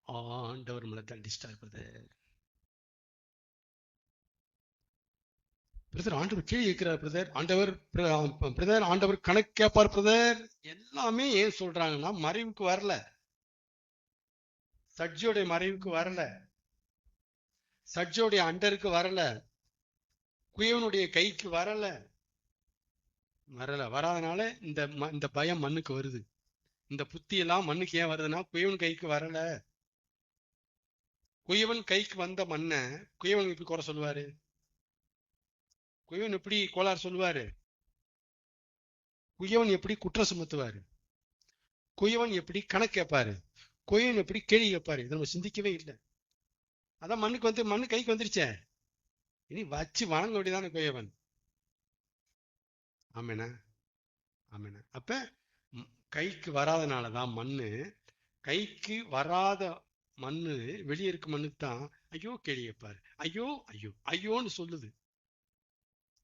ஆண்டவர் மேல தண்டிச்சிட்டார். பிரதர் ஆண்டவர் கேள்வி கேட்கிறார் பிரதர், ஆண்டவர் பிரதர் ஆண்டவர் கணக்கு கேட்பார் பிரதர். எல்லாமே ஏன் சொல்றாங்கன்னா மறைவுக்கு வரல, சட்ஜோடைய மறைவுக்கு வரல, சட்ஜோடைய அண்டருக்கு வரல, குயவனுடைய கைக்கு வரல. வராதனால இந்த பயம் மண்ணுக்கு வருது. இந்த புத்தி எல்லாம் மண்ணுக்கு ஏன் வருதுன்னா குயவன் கைக்கு வரல. குயவன் கைக்கு வந்த மண்ணை குயவன் எப்படி குறை சொல்லுவாரு? குயவன் எப்படி கோளாறு சொல்லுவாரு? குயவன் எப்படி குற்றம் சுமத்துவாரு? குயவன் எப்படி கணக்கு கேட்பாரு? குயவன் எப்படி கேள்வி கேட்பாரு? இதை நம்ம சிந்திக்கவே இல்லை. அதான் மண்ணுக்கு வந்து மண்ணு கைக்கு வந்துருச்சே, இனி வச்சு வணங்க வேண்டியதான குயவன். ஆமேனா ஆமேனா. அப்ப கைக்கு வராதனாலதான் மண்ணு, கைக்கு வராத மண்ணு வெளியே இருக்க மண்ணுக்கு தான் ஐயோ கேள்வி கேட்பாரு, ஐயோ ஐயோ ஐயோன்னு சொல்லுது.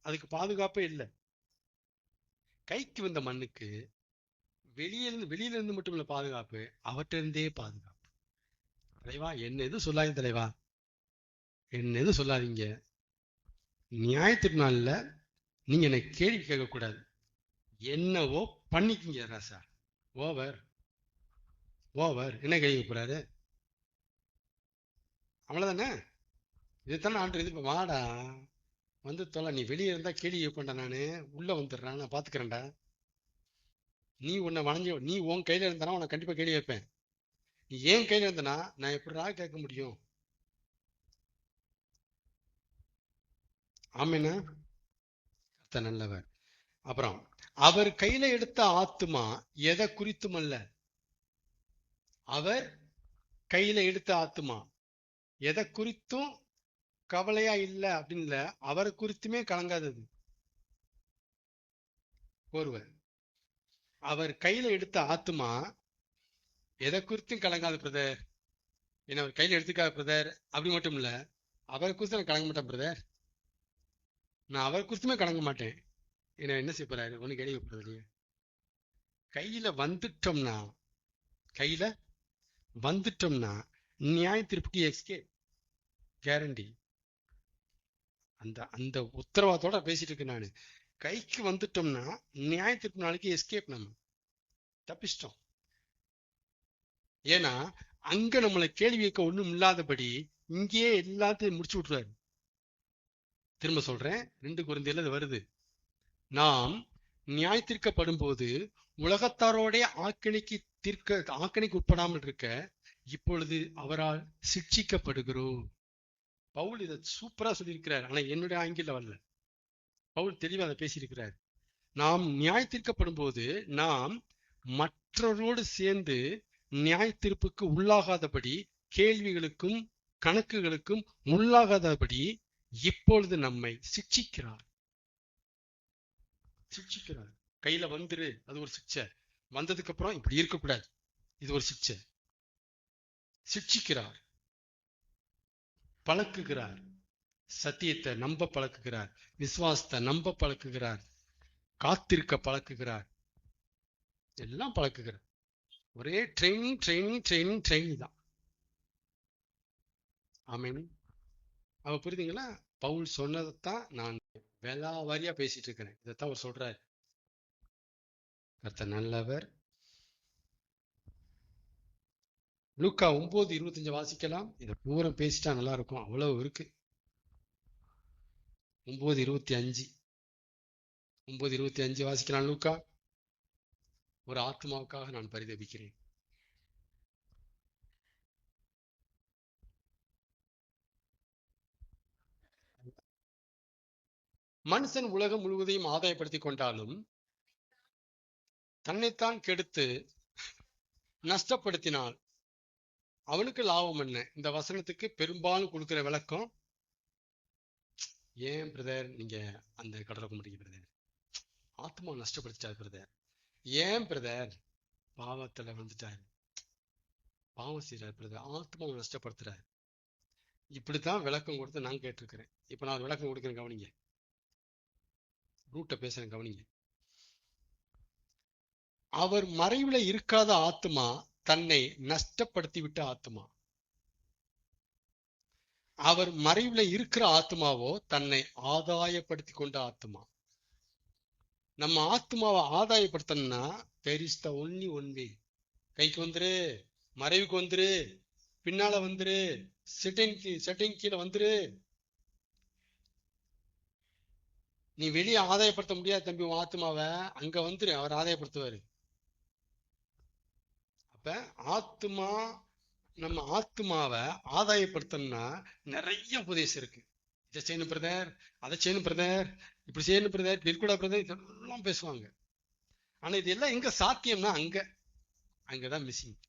அதுக்கு பாதுகாப்பே இல்லை. கைக்கு வந்த மண்ணுக்கு வெளியில இருந்து மட்டும் இல்ல பாதுகாப்பு, அவற்றிருந்தே பாதுகாப்பு. தலைவா என்ன எதுவும் சொல்லாதீங்க தலைவா, என்ன எதுவும் சொல்லாதீங்க. நியாயத்திருநாள்ல நீங்க என்னை கேள்வி கேட்க கூடாது, என்னவோ பண்ணிக்கிங்க ராசா. Over over. என்ன கேள்வி போறாரு? அவ்வளவுதானே. இதுதானே ஆண்டு. இது வாடா வந்து தொலை, நீ வெளியே இருந்தா கேள்வி கேட்பேன்டா, நானு உள்ள வந்துடுறேன், நான் பாத்துக்கிறேன்டா. நீ உன்னை வணங்கி நீ உன் கையில இருந்தானா உன்னை கண்டிப்பா கேள்வி கேட்பேன். நீ ஏன் கையில இருந்தனா நான் எப்படிடா கேட்க முடியும்? ஆமேனா. கர்த்தர் நல்லவர். அப்புறம் அவர் கையில எடுத்த ஆத்துமா எதை குறித்தும் அல்ல. அவர் கையில எடுத்த ஆத்துமா எதை குறித்தும் கவலையா இல்லை அப்படின்னு இல்ல, அவரை குறித்துமே கலங்காதது. ஒருவர் அவர் கையில எடுத்த ஆத்துமா எதை குறித்தும் கலங்காது பிரதர். என்ன அவர் கையில எடுத்துக்காது பிரதர் அப்படி மட்டும் இல்ல, அவரை குறித்து நான் கலங்க மாட்டேன் பிரதர். நான் அவரை குறித்துமே கலங்க மாட்டேன். என்ன செய்ய போறாரு ஒண்ணு கேள்வி வைப்பது இல்லையா? கையில வந்துட்டோம்னா, கையில வந்துட்டோம்னா நியாய தீர்ப்புக்கு எஸ்கே கேரண்டி. அந்த அந்த உத்தரவாதத்தோட பேசிட்டு இருக்கேன் நானு. கைக்கு வந்துட்டோம்னா நியாய தீர்ப்பு நாளைக்கு எஸ்கேப், நம்ம தப்பிச்சிட்டோம். ஏன்னா அங்க நம்மளை கேள்வி கேட்க ஒண்ணும் இல்லாதபடி இங்கேயே எல்லாத்தையும் முடிச்சு விட்டுருவாரு. திரும்ப சொல்றேன், 2 கொரிந்தியர்ல இது வருது. நாம் நியாயத்தீர்க்கப்படும் போது உலகத்தாரோட ஆக்கணிக்கு உட்படாமல் இருக்க இப்பொழுது அவரால் சிட்சிக்கப்படுகிறோம். பவுல் இதை சூப்பரா சொல்லியிருக்கிறார். ஆனா என்னுடைய ஆங்கில வரல, பவுல் தெளிவா அதை பேசியிருக்கிறார். நாம் நியாயத்தீர்க்கப்படும் போது நாம் மற்றவரோடு சேர்ந்து நியாய தீர்ப்புக்கு உள்ளாகாதபடி, கேள்விகளுக்கும் கணக்குகளுக்கும் உள்ளாகாதபடி இப்பொழுது நம்மை சிட்சிக்கிறார். கையில வந்துரு, அது ஒரு சிக்ஷை. வந்ததுக்கு அப்புறம் இப்படி இருக்கக்கூடாது, இது ஒரு சிக்ஷை. சிட்சிக்கிறார், பழக்குகிறார், சத்தியத்தை நம்ப பழக்குகிறார், விசுவாசத்தை நம்ப பழக்குகிறார், காத்திருக்க பழக்குகிறார், எல்லாம் பழக்குகிறார். ஒரே ட்ரைனிங் ட்ரைனிங் ட்ரைனிங் ட்ரைனிங் தான். ஆமீன். அவ புரியுதுங்களா? பவுல் சொன்னதைத்தான் நான் வேளாவாரியா பேசிட்டு இருக்கிறேன். இதைத்தான் அவர் சொல்றாரு. கர்த்தர் நல்லவர். லூக்கா 9:25 வாசிக்கலாம். இதை பூரா பேசிட்டா நல்லா இருக்கும், அவ்வளவு இருக்கு. 9:25 9:25 வாசிக்கலாம். லூக்கா. ஒரு ஆத்மாவுக்காக நான் பரிதபிக்கிறேன். மனுஷன் உலகம் முழுவதையும் ஆதாயப்படுத்திக் கொண்டாலும் தன்னைத்தான் கெடுத்து நஷ்டப்படுத்தினால் அவனுக்கு லாபம் என்ன? இந்த வசனத்துக்கு பெரும்பாலும் கொடுக்கிற விளக்கம், ஏன் பிரதர் நீங்க அந்த கடலை கும்பிட்டீங்க பிரதர்? ஆத்மா நஷ்டப்படுத்திட்டார் பிரதர். ஏன் பிரதர்? பாவத்துல வந்துட்டாரு, பாவம் செய்யறாரு பிரதர், ஆத்மாவை நஷ்டப்படுத்துறாரு. இப்படித்தான் விளக்கம் கொடுத்து நான் கேட்டிருக்கிறேன். இப்ப நான் ஒரு விளக்கம் கொடுக்கிறேன், கவனிங்க. ரூட்டை பேசுறேன், கவனிங்க. அவர் மறைவுல இருக்காத ஆத்மா தன்னை நஷ்டப்படுத்தி விட்ட ஆத்மா. அவர் மறைவுல இருக்கிற ஆத்மாவோ தன்னை ஆதாயப்படுத்தி கொண்ட ஆத்மா. நம்ம ஆத்மாவை ஆதாயப்படுத்தணும்னா there is the only one way. கைக்கு வந்துரு, மறைவுக்கு வந்துரு, பின்னால வந்துரு, செட்டிங் கீழே வந்துரு. நீ வெளியே ஆதாயப்படுத்த முடியாது தம்பி உன் ஆத்மாவை, அங்க வந்துரு, அவர் ஆதாயப்படுத்துவாரு. அப்ப ஆத்மா, நம்ம ஆத்மாவை ஆதாயப்படுத்தணும்னா நிறைய உபதேசம் இருக்கு. இதை செய்யணும் பிரதர், அதை செய்யணும் பிரதர், இப்படி செய்யணும் பிரதர், இப்படி இருக்கக்கூடாது பிரதர், இதெல்லாம் பேசுவாங்க. ஆனா இது எல்லாம் எங்க சாத்தியம்னா அங்கதான் மிஸ்ஸிங்.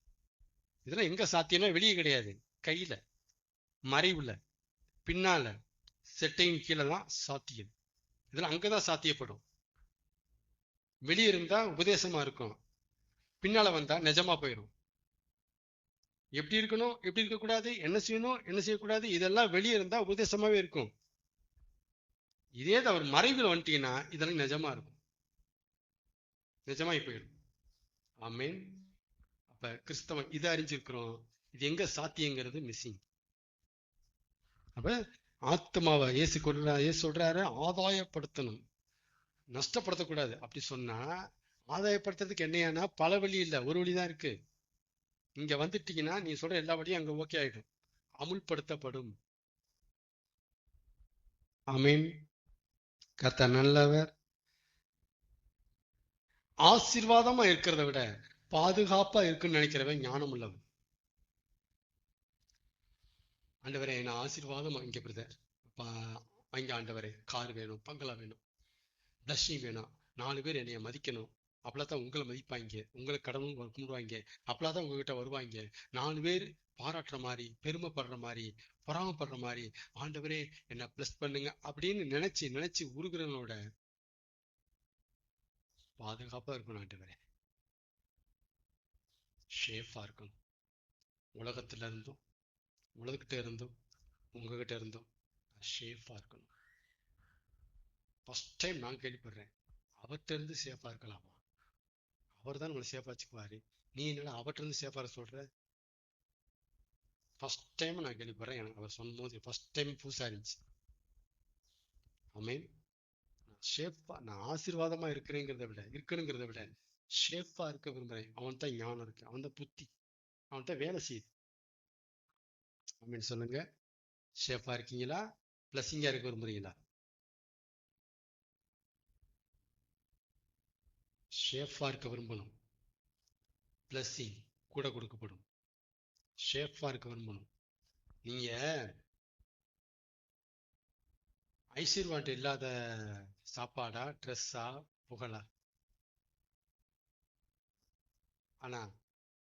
இதெல்லாம் எங்க சாத்தியம்னா வெளியே கிடையாது, கையில, மறைவுல, பின்னால, செட்டையின் கீழே தான் சாத்தியம். இதெல்லாம் அங்கதான் சாத்தியப்படும். வெளியே இருந்தா உபதேசமா இருக்கும், பின்னால வந்தா நிஜமா போயிடும். எப்படி இருக்கணும், எப்படி இருக்கக்கூடாது, என்ன செய்யணும், என்ன செய்யக்கூடாது, இதெல்லாம் வெளியே இருந்தா உபதேசமாவே இருக்கும். இதே அவர் மறைவில் வந்துட்டீங்கன்னா இதெல்லாம் நிஜமா இருக்கும், நிஜமாய் போயிடும். ஆமேன். அப்ப கிறிஸ்தவன் இதை அறிஞ்சிருக்கிறோம், இது எங்க சாத்தியங்கிறது மிஸ்ஸிங். அப்ப ஆத்மாவை இயேசு சொல்றாரு ஆதாயப்படுத்தணும், நஷ்டப்படுத்தக்கூடாது. அப்படி சொன்னா ஆதாயப்படுத்துறதுக்கு என்னையானா பல வழி இல்லை, ஒரு வழிதான் இருக்கு. இங்க வந்துட்டீங்கன்னா நீ சொல்ற எல்லா வழியும் அங்க ஓகே ஆயிடும், அமுல்படுத்தப்படும். ஆமீன். கர்த்தர் நல்லவர். ஆசீர்வாதமா இருக்கிறத விட பாதுகாப்பா இருக்குன்னு நினைக்கிறவன் ஞானம் உள்ளவன். ஆண்டவரே நான் ஆசீர்வாதம் இங்க பிரதர், வாங்க ஆண்டவரே, கார் வேணும், பங்களா வேணும், பிளஸ்ஸிங் வேணும், 4 பேர் என்னைய மதிக்கணும், அப்பதான் உங்களை மதிப்பாங்க, உங்களை கடவுள் கும்பிடுவாங்க, அப்பதான் உங்ககிட்ட வருவாங்க, 4 பேர் பாராட்டுற மாதிரி, பெருமைப்படுற மாதிரி, பொறாமப்படுற மாதிரி, ஆண்டவரே என்ன பிளஸ் பண்ணுங்க அப்படின்னு நினைச்சு நினைச்சு உருகிறவனோட பாதுகாப்பா இருக்கணும். ஆண்டவரே ஷேஃபா இருக்கணும். உலகத்துல இருந்தும், உலகக்கிட்ட இருந்தும், உங்ககிட்ட இருந்தும் ஷேஃபா இருக்கணும். ஃபர்ஸ்ட் டைம் நான் கேள்விப்படுறேன், அவர்கிட்ட இருந்து சேஃபா இருக்கலாமா? அவர் தான் உங்களை சேஃபா வச்சுக்குவாரு, நீ என்னடா அவர்கிட்ட இருந்து சேஃபா சொல்ற? ஃபர்ஸ்ட் டைம் நான் கேள்விப்படுறேன். எனக்கு அவர் சொன்னும் போது ஃபர்ஸ்ட் டைம் புதுசா இருந்துச்சு. ஆமீன். ஷேஃபா, நான் ஆசீர்வாதமா இருக்கணுங்கிறத விட ஷேஃபா இருக்க விரும்புறேன். அவன் தான் ஞானம் இருக்கு, அவன் தான் புத்தி, அவன் தான் வேலை செய்யுது. ஆமீன் சொல்லுங்க. ஷேஃபா இருக்கீங்களா? பிளஸிங்கா இருக்க விரும்புறீங்களா? ஷேஃபா இருக்க விரும்பணும், பிளஸிங் கூட கொடுக்கப்படும். ஷேஃபா இருக்க விரும்பணும். நீங்க ஐஸ்வர்வாண்ட் இல்லாத சாப்பாடா, ட்ரெஸ்ஸா, புகழா? ஆனா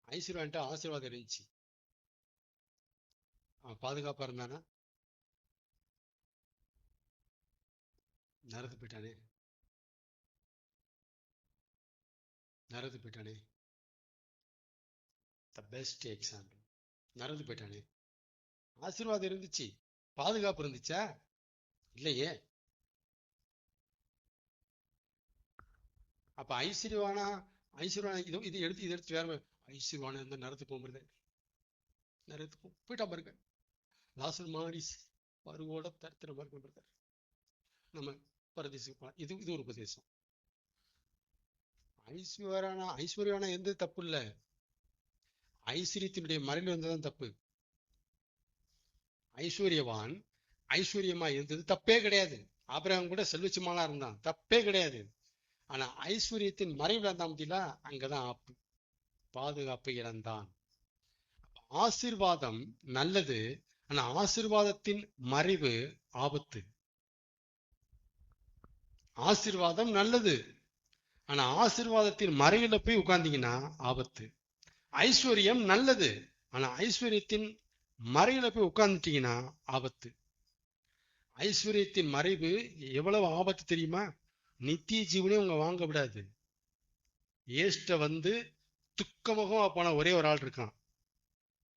ஐஸ்வர்வாண்ட ஆசீர்வாதம் இருந்துச்சு, அவன் பாதுகாப்பா இருந்தானா? நரது போயிட்டானே, நரது போயிட்டானே. த பெஸ்ட் எக்ஸாம்பிள், நரது போயிட்டானே. ஆசீர்வாதம் இருந்துச்சு, பாதுகாப்பு இருந்துச்சா? இல்லையே. அப்ப ஐஸ்வர்யவானா, இது எடுத்து வேற ஐஸ்வர்யவான இருந்தா நரத்து போகும்போது நரத்து போயிட்டா பாருங்க. லாசர் மாரிஸ் பருவோட தரித்திர பாருங்க. நம்ம பரதேசுக்கு போலாம். இது ஒரு உபதேசம். ஐஸ்வர்யவானா எந்த தப்பு இல்லை, ஐஸ்வர்யத்தினுடைய மறைவில் வந்ததான் தப்பு. ஐஸ்வர்யவான் ஐஸ்வர்யமா இருந்தது தப்பே கிடையாது. ஆபிரகாம் கூட செல்வச்சுமானா இருந்தான், தப்பே கிடையாது. ஆனா ஐஸ்வர்யத்தின் மறைவில் இருந்தான் பத்தியில, அங்கதான் ஆப்பு, பாதுகாப்பு இழந்தான். ஆசீர்வாதம் நல்லது, ஆனா ஆசீர்வாதத்தின் மறைவு ஆபத்து. ஆசீர்வாதம் நல்லது, ஆனா ஆசீர்வாதத்தின் மறைவுல போய் உட்கார்ந்தீங்கன்னா ஆபத்து. ஐஸ்வர்யம் நல்லது, ஆனா ஐஸ்வர்யத்தின் மறைவுல போய் உட்கார்ந்துட்டீங்கன்னா ஆபத்து. ஐஸ்வர்யத்தின் மறைவு எவ்வளவு ஆபத்து தெரியுமா? நித்திய ஜீவனே உங்க வாங்க விடாது. ஏஷ்ட வந்து துக்கமுகமா போன ஒரே ஒரு ஆள் இருக்கான்.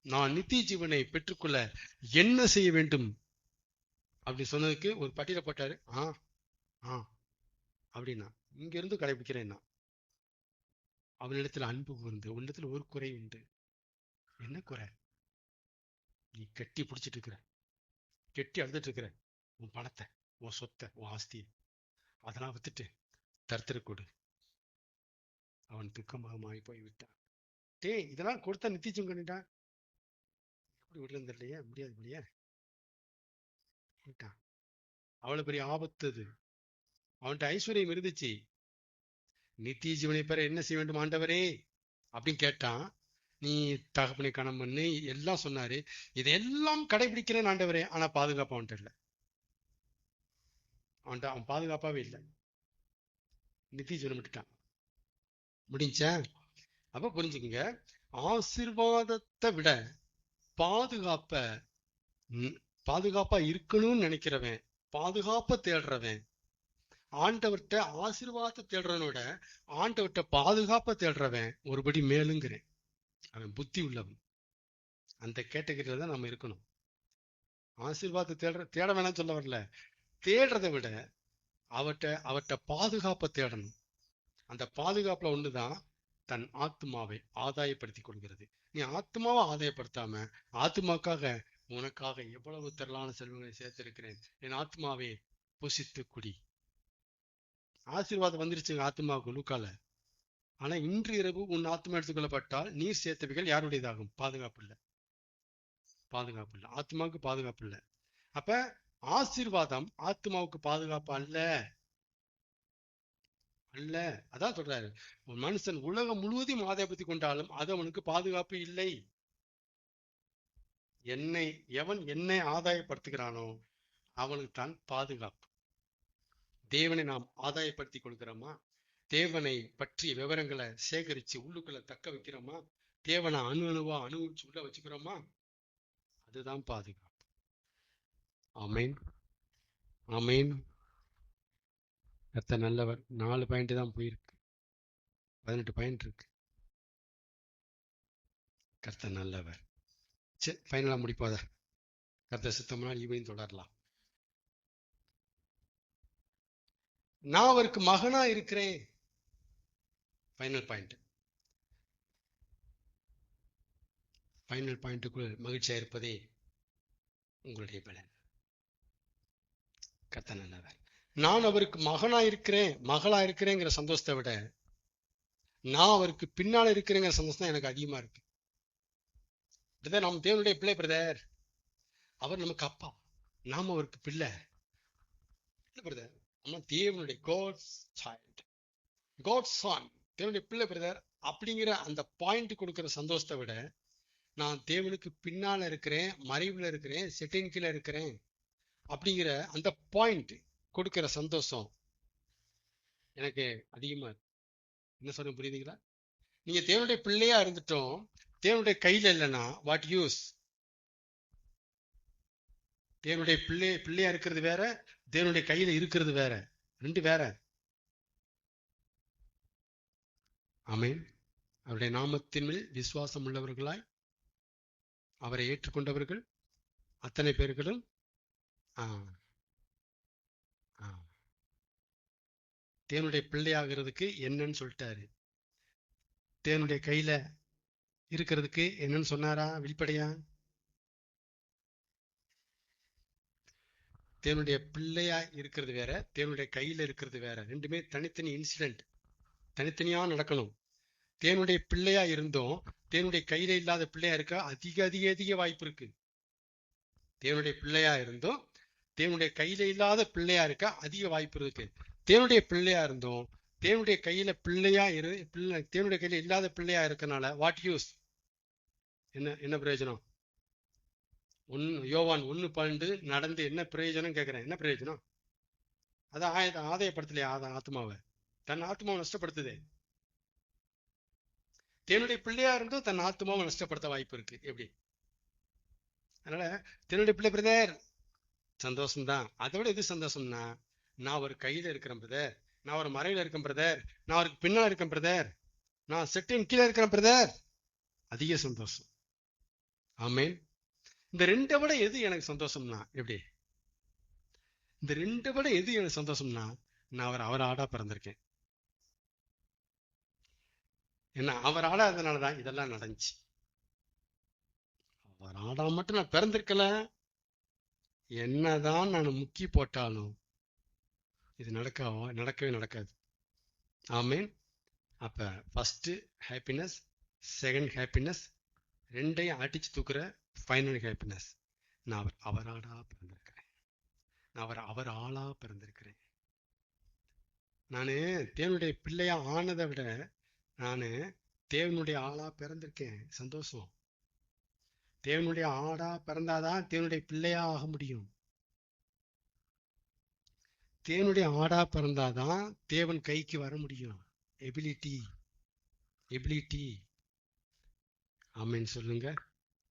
நான் நித்திய ஜீவனை பெற்றுக்கொள்ள என்ன செய்ய வேண்டும் அப்படி சொன்னதுக்கு ஒரு பட்டியல போட்டாரு. அப்படின்னா இங்க இருந்து கடைபிடிக்கிறேன்னா, அவனிடத்துல அன்பு கூர்ந்து, உன்னிடத்துல ஒரு குறை உண்டு. என்ன குறை? நீ கட்டி பிடிச்சிட்டு இருக்கிற, கெட்டி அழுதுட்டு இருக்கிற உன் பணத்தை, உன் சொத்தை, உன் ஆஸ்தியை அதெல்லாம் வித்துட்டு தருத்திர கொடு. அவன் துக்கமாக போய் விட்டான். டேய், இதெல்லாம் கொடுத்தா நித்திச்சும் பண்ணிட்டான். எப்படி விடுறது இல்லையா, முடியாது இல்லையா விட்டான். அவ்வளவு பெரிய ஆபத்து அது. அவன்கிட்ட ஐஸ்வர்யம் இருந்துச்சு. நித்திய ஜீவனை பெற என்ன செய்ய வேண்டும் ஆண்டவரே அப்படின்னு கேட்டான். நீ தகப்பனை கணம் பண்ணி எல்லாம் சொன்னாரு. இதெல்லாம் கடைபிடிக்கிறேன் ஆண்டவரே, ஆனா பாதுகாப்பு அவன்கிட்ட இல்லை. அவன் பாதுகாப்பாவே இல்லை. நித்திய ஜீவனை விட்டுட்டான். முடிஞ்சா? அப்ப புரிஞ்சுக்குங்க, ஆசீர்வாதத்தை விட பாதுகாப்பா இருக்கணும்னு நினைக்கிறவன், பாதுகாப்பை தேடுறவன், ஆண்டவர்கிட்ட ஆசீர்வாதத்தை தேடுறவனோட ஆண்டவர்கிட்ட பாதுகாப்பை தேடுறவன் ஒருபடி மேலுங்கிறேன். அவன் புத்தி உள்ளவன். அந்த கேட்டகரியில தான் நம்ம இருக்கணும். ஆசீர்வாதத்தை தேட வேணாம் சொல்ல வரல, தேடுறதை விட அவர்கிட்ட பாதுகாப்பை தேடணும். அந்த பாதுகாப்புல ஒண்ணுதான் தன் ஆத்மாவை ஆதாயப்படுத்தி கொள்கிறது. நீ ஆத்மாவை ஆதாயப்படுத்தாம, ஆத்மாக்காக உனக்காக எவ்வளவு திரளான செல்வங்களை சேர்த்திருக்கிறேன், என் ஆத்மாவை புசித்து குடி. ஆசீர்வாதம் வந்துருச்சுங்க ஆத்மாவுக்கு லூக்கால. ஆனா இன்று இரவு உன் ஆத்மா எடுத்துக்கொள்ளப்பட்டால் நீர் சேர்த்தவைகள் யாருடையதாகும்? பாதுகாப்பு இல்லை. பாதுகாப்பு இல்லை, ஆத்மாவுக்கு பாதுகாப்பு இல்லை. அப்ப ஆசீர்வாதம் ஆத்மாவுக்கு பாதுகாப்பு அல்ல. அல்ல, அதான் சொல்றாரு, ஒரு மனுஷன் உலகம் முழுவதையும் ஆதாயப்படுத்தி கொண்டாலும் அது அவனுக்கு பாதுகாப்பு இல்லை. எவன் என்னை ஆதாயப்படுத்துகிறானோ அவனுக்கு தான் பாதுகாப்பு. தேவனை நாம் ஆதாயப்படுத்தி கொள்கிறோமா? தேவனை பற்றிய விவரங்களை சேகரிச்சு உள்ளுக்குள்ள தக்க வைக்கிறோமா? தேவனை அணுவா அனுபவிச்சு உள்ள வச்சுக்கிறோமா? அதுதான் பாதுகாப்பு. ஆமேன், ஆமேன். கர்த்தர் நல்லவர். 4 பாயிண்ட் தான் போயிருக்கு, 18 பாயிண்ட் இருக்கு. கர்த்தர் நல்லவர். சரி, ஃபைனலா முடிப்போத. கர்த்தர் சித்தம்னா ஈவினிங் தொடரலாம். நான் அவருக்கு மகனா இருக்கிறேன். Final point. ஃபைனல் பாயிண்ட்டுக்குள் மகிழ்ச்சியா இருப்பதே உங்களுடைய பலன். கர்த்தர் நல்லவர். நான் அவருக்கு மகனா இருக்கிறேன், மகளா இருக்கிறேங்கிற சந்தோஷத்தை விட நான் அவருக்கு பின்னால இருக்கிறேங்கிற சந்தோஷம் தான் எனக்கு அதிகமா இருக்கு. பிரதர், நாம் தேவனுடைய பிள்ளை பிரதர். அவர் நமக்கு அப்பா, நாம அவருக்கு பிள்ளை. பிரதர், நம்ம தேவனுடைய காட்ஸ் சைல்ட், காட்ஸ் சன், தேவனுடைய பிள்ளை பிரதர் அப்படிங்கிற அந்த பாயிண்ட் கொடுக்கிற சந்தோஷத்தை விட நான் தேவனுக்கு பின்னால இருக்கிறேன், மறைவுல இருக்கிறேன், செட்டின் கீழே இருக்கிறேன் அப்படிங்கிற அந்த பாயிண்ட் கொடுக்கிற சந்தோஷம் எனக்கு அதிகமா இருக்கு. என்ன சொல்ல புரியுதுங்களா? நீங்க தேவனுடைய பிள்ளையா இருந்துட்டோம், தேவனுடைய கையில இல்லைன்னா வாட் யூஸ்? தேவனுடைய பிள்ளையா இருக்கிறது வேற, தேவனுடைய கையில இருக்கிறது வேற, ரெண்டு வேற. ஆமென். அவருடைய நாமத்தின் மேல் விசுவாசம் உள்ளவர்களாய் அவரை ஏற்றுக்கொண்டவர்கள் அத்தனை பேர்களும் தேவனுடைய பிள்ளையாகிறதுக்கு என்னன்னு சொல்லிட்டாரு. தேவனுடைய கையில இருக்கிறதுக்கு என்னன்னு சொன்னாரா? வெளிப்படையா தேவனுடைய பிள்ளையா இருக்கிறது வேற, தேவனுடைய கையில இருக்கிறது வேற. ரெண்டுமே தனித்தனி இன்சிடென்ட், தனித்தனியா நடக்கணும். தேவனுடைய பிள்ளையா இருந்தோம் தேவனுடைய கையில இல்லாத பிள்ளையா இருக்க அதிக அதிக அதிக வாய்ப்பு இருக்கு. தேவனுடைய பிள்ளையா இருந்தோம் தேவனுடைய கையில இல்லாத பிள்ளையா இருக்க அதிக வாய்ப்பு இருக்கு. தேவனுடைய பிள்ளையா இருந்தோம் தேவனுடைய கையில தேவனுடைய கையில இல்லாத பிள்ளையா இருக்கனால வாட் யூஸ்? என்ன பிரயோஜனம்? யோவான் 1:12 நடந்து என்ன பிரயோஜனம் கேட்கிறேன். என்ன பிரயோஜனம்? அதான் ஆதாயப்படுத்தலையா ஆத்மாவை? தன் ஆத்மாவை நஷ்டப்படுத்துதே. தேவனுடைய பிள்ளையா இருந்தும் தன் ஆத்மாவை நஷ்டப்படுத்த வாய்ப்பு இருக்கு. எப்படி? அதனால தேவனுடைய பிள்ளை பிரதர் சந்தோஷம்தான். அதை விட எது சந்தோஷம்னா, நான் ஒரு கையில இருக்கிறேன் பிரதர், நான் ஒரு மறையில இருக்கேன் பிரதர், நான் அவருக்கு பின்னால இருக்கேன் பிரதர், நான் செட்டின் கீழே இருக்கிறேன் பிரதர், அதிக சந்தோஷம். ஆமேன். இந்த ரெண்டை விட எது எனக்கு சந்தோஷம்னா, எப்படி? இந்த ரெண்டை விட எது எனக்கு சந்தோஷம்னா, நான் அவர் ஆடா பிறந்திருக்கேன். ஏன்னா அவர் ஆடாதனாலதான் இதெல்லாம் நடந்துச்சு. அவர் ஆடா மட்டும் நான் பிறந்திருக்கல, என்னதான் நான் முக்கி போட்டாலும் இது நடக்கவே நடக்காது. ஆமீன். அப்ப ஃபர்ஸ்ட் ஹாப்பினஸ், செகண்ட் ஹாப்பினஸ், ரெண்டையும் அடிச்சு தூக்குற ஃபைனல் ஹாப்பினஸ். நான் அவராடா பிறந்திருக்கிறேன். நான் அவர் ஆளா பிறந்திருக்கிறேன். நானு தேவனுடைய பிள்ளையா ஆனதை விட நானு தேவனுடைய ஆளா பிறந்திருக்கேன். சந்தோஷம். தேவனுடைய ஆடா பிறந்தாதான் தேவனுடைய பிள்ளையா ஆக முடியும். தேவனுடைய ஆடா பிறந்தாதான் தேவன் கைக்கு வர முடியும். எபிலிட்டி. ஆமீன் சொல்லுங்க.